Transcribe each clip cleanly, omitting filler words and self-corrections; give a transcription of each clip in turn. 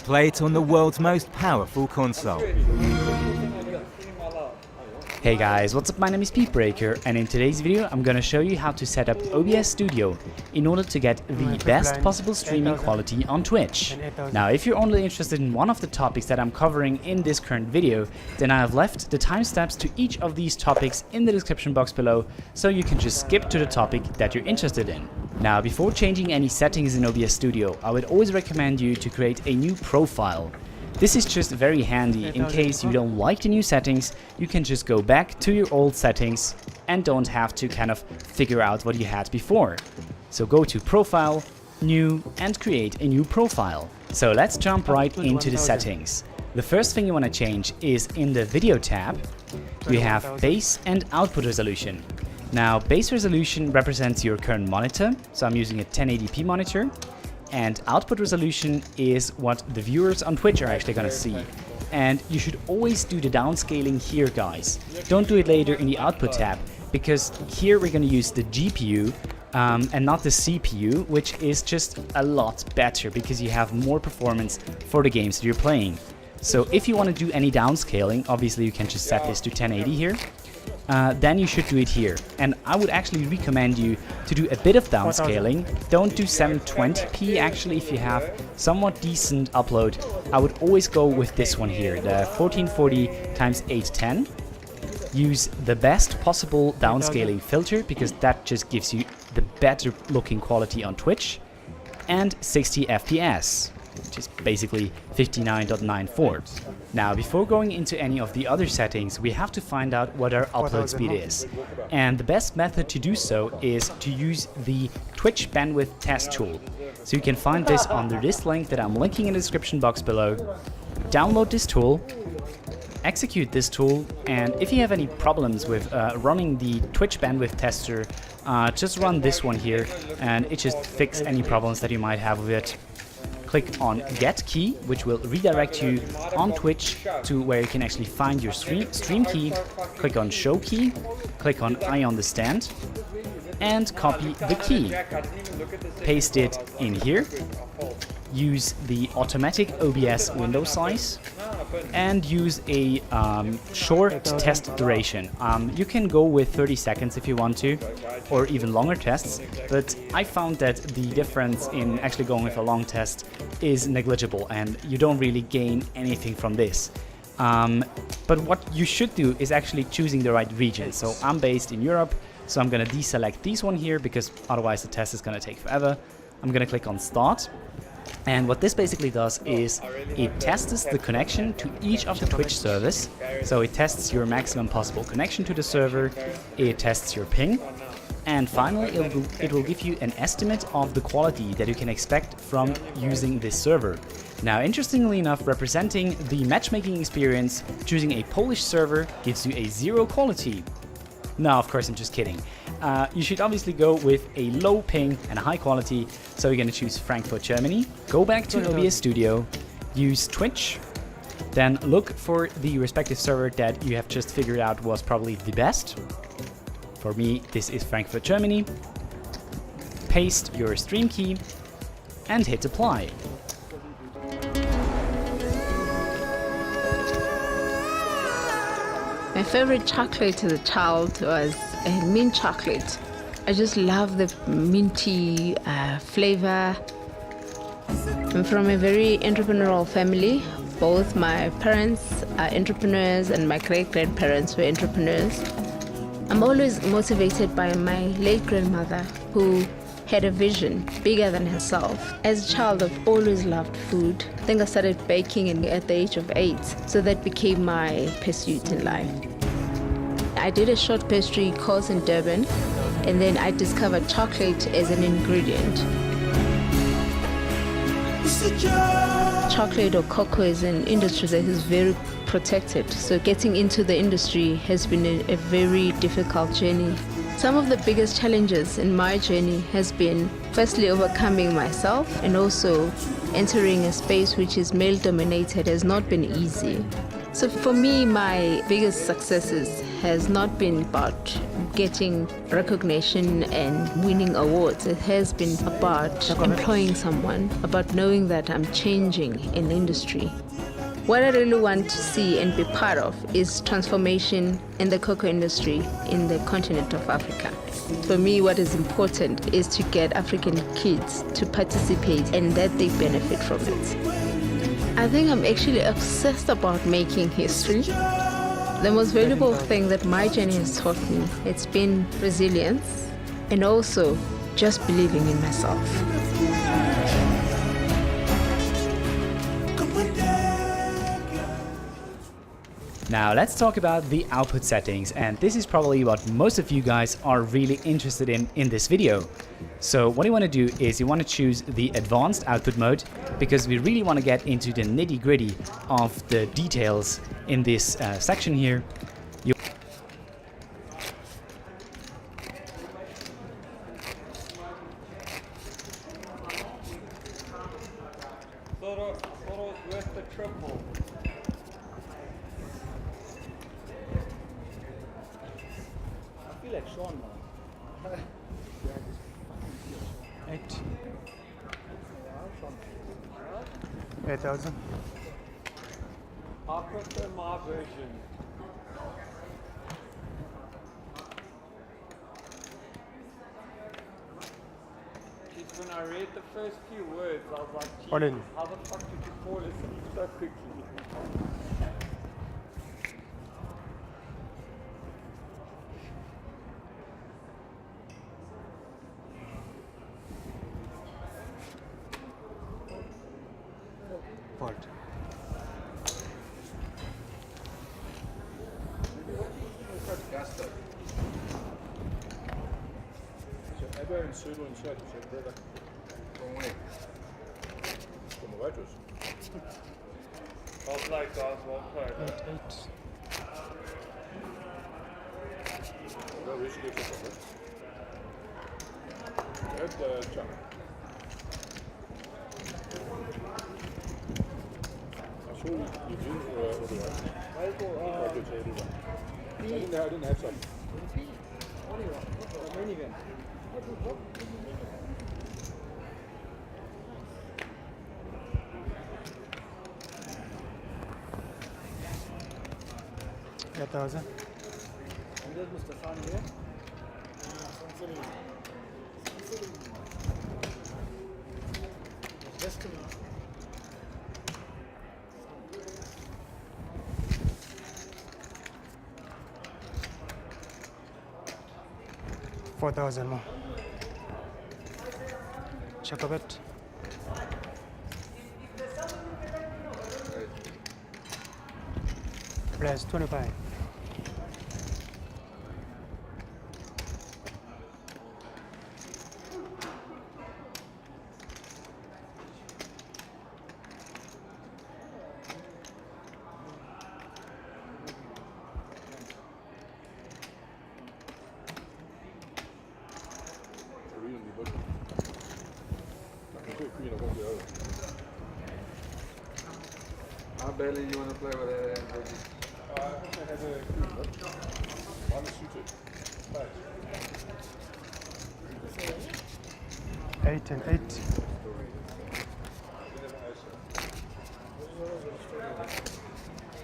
play it on the world's most powerful console. Hey guys, what's up? My name is Peatbreaker, and in today's video I'm gonna show you how to set up OBS Studio in order to get the best possible streaming quality on Twitch. Now, if you're only interested in one of the topics that I'm covering in this current video, then I have left the timestamps to each of these topics in the description box below, so you can just skip to the topic that you're interested in. Now, before changing any settings in OBS Studio, I would always recommend you to create a new profile. This is just very handy. In case you don't like the new settings, you can just go back to your old settings and don't have to kind of figure out what you had before. So go to Profile, New, and create a new profile. So let's jump right into the settings. The first thing you want to change is in the Video tab, you have Base and Output Resolution. Now, base resolution represents your current monitor, so I'm using a 1080p monitor. And output resolution is what the viewers on Twitch are actually gonna see. And you should always do the downscaling here, guys. Don't do it later in the output tab, because here we're gonna use the GPU and not the CPU, which is just a lot better because you have more performance for the games that you're playing. So if you want to do any downscaling, obviously you can just set this to 1080 here. Then you should do it here. And I would actually recommend you to do a bit of downscaling. Don't do 720p actually if you have somewhat decent upload. I would always go with this one here, the 1440x810. Use the best possible downscaling filter because that just gives you the better looking quality on Twitch. And 60 FPS. Which is basically 59.94. Now, before going into any of the other settings, we have to find out what our upload speed is. And the best method to do so is to use the Twitch bandwidth test tool. So you can find this under this link that I'm linking in the description box below. Download this tool, execute this tool, and if you have any problems with running the Twitch bandwidth tester, just run this one here and it just fixes any problems that you might have with it. Click on Get Key, which will redirect you on Twitch to where you can actually find your stream key. Click on Show Key, click on I understand, and copy the key. Paste it in here. Use the automatic OBS window size and use a short test duration. You can go with 30 seconds if you want to, or even longer tests, but I found that the difference in actually going with a long test is negligible and you don't really gain anything from this. But what you should do is actually choosing the right region. So I'm based in Europe, so I'm gonna deselect this one here because otherwise the test is gonna take forever. I'm gonna click on Start. And what this basically does is it tests the connection to each of the Twitch servers. So it tests your maximum possible connection to the server, it tests your ping, and finally it will give you an estimate of the quality that you can expect from using this server. Now, interestingly enough, representing the matchmaking experience, choosing a Polish server gives you a 0 quality. No, of course, I'm just kidding. You should obviously go with a low ping and a high quality, so you're going to choose Frankfurt, Germany. Go back to OBS Studio, use Twitch, then look for the respective server that you have just figured out was probably the best. For me, this is Frankfurt, Germany. Paste your stream key and hit apply. My favorite chocolate as a child was mint chocolate. I just love the minty flavor. I'm from a very entrepreneurial family. Both my parents are entrepreneurs and my great-grandparents were entrepreneurs. I'm always motivated by my late grandmother, who had a vision bigger than herself. As a child, I've always loved food. I think I started baking at the age of 8, so that became my pursuit in life. I did a short pastry course in Durban, and then I discovered chocolate as an ingredient. Chocolate or cocoa is an industry that is very protected, so getting into the industry has been a very difficult journey. Some of the biggest challenges in my journey has been firstly overcoming myself, and also entering a space which is male dominated has not been easy. So for me, my biggest successes has not been about getting recognition and winning awards. It has been about employing someone, about knowing that I'm changing an industry. What I really want to see and be part of is transformation in the cocoa industry in the continent of Africa. For me, what is important is to get African kids to participate and that they benefit from it. I think I'm actually obsessed about making history. The most valuable thing that my journey has taught me, it's been resilience and also just believing in myself. Now let's talk about the output settings, and this is probably what most of you guys are really interested in this video. So what you want to do is you want to choose the advanced output mode, because we really want to get into the nitty-gritty of the details in this section here. Thoro's worth the triple. I feel like Sean now. 8,000. I prefer my version. Just when I read the first few words, I was like, Pardon? Jesus, how the fuck did you fall asleep so quickly? 40. Ebbe en sølv og en sort, så det der. Kom og vejtus. Well played, guys, well played. 8. Hvad er risiko til det? Et chunk. Og så i viden, hvor du er. Hvad er det til det der? Ja, den her sådan. $8,000. $4,000 more. Check a bit. Plus 25. How badly you want to play with that? I'm suited. 8 and 8.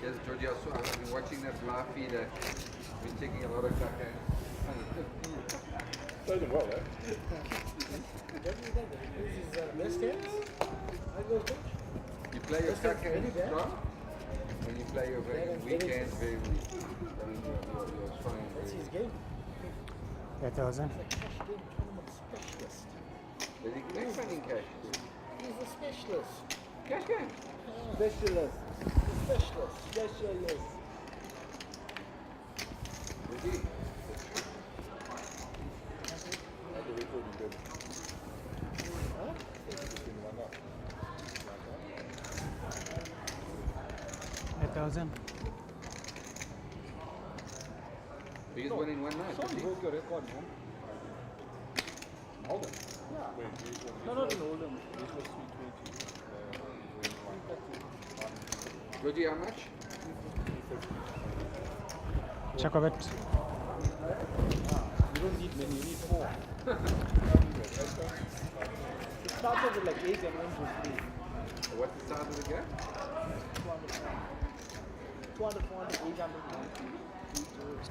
Yes, Georgie, I've been watching that live feed. Been taking a lot of caca. Played them well, eh? You play your caca strong, and you play your weekends very weak. I mean, you're fine. That's his game. 8,000. Is he next one in cash? He's a specialist. Cash game. Specialist. Specialist. Is he? I do it really good. Between one up. 8,000. Biggest win in one night. Sean broke your record, man. Holden? Yeah. Wait, these ones. No, not in Oldham. This was 320. Georgie, how much? 350. Chacobet. You don't need many, you need 4. It starts off with like 8 and ends with 3. What's the start of the game? 200, 400, 800.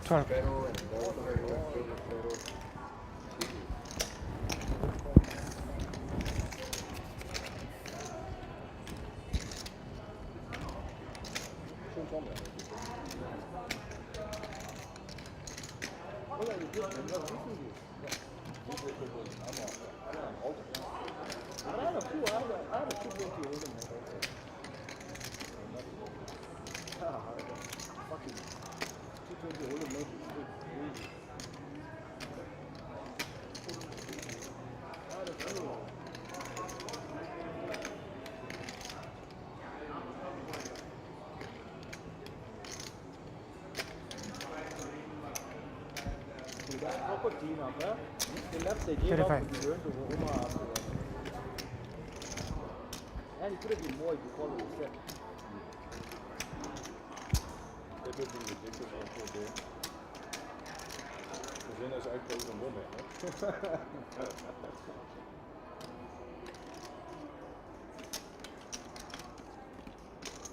12. Ferro and double ferro and triple ferro. Proper team up, huh? They left, they gave up, 35. but they went to Omaha afterwards. And it could have been more if you followed the set. Dit wordt niet ridiculous antwoord weer. De zin is eigenlijk ook een wonder, hè?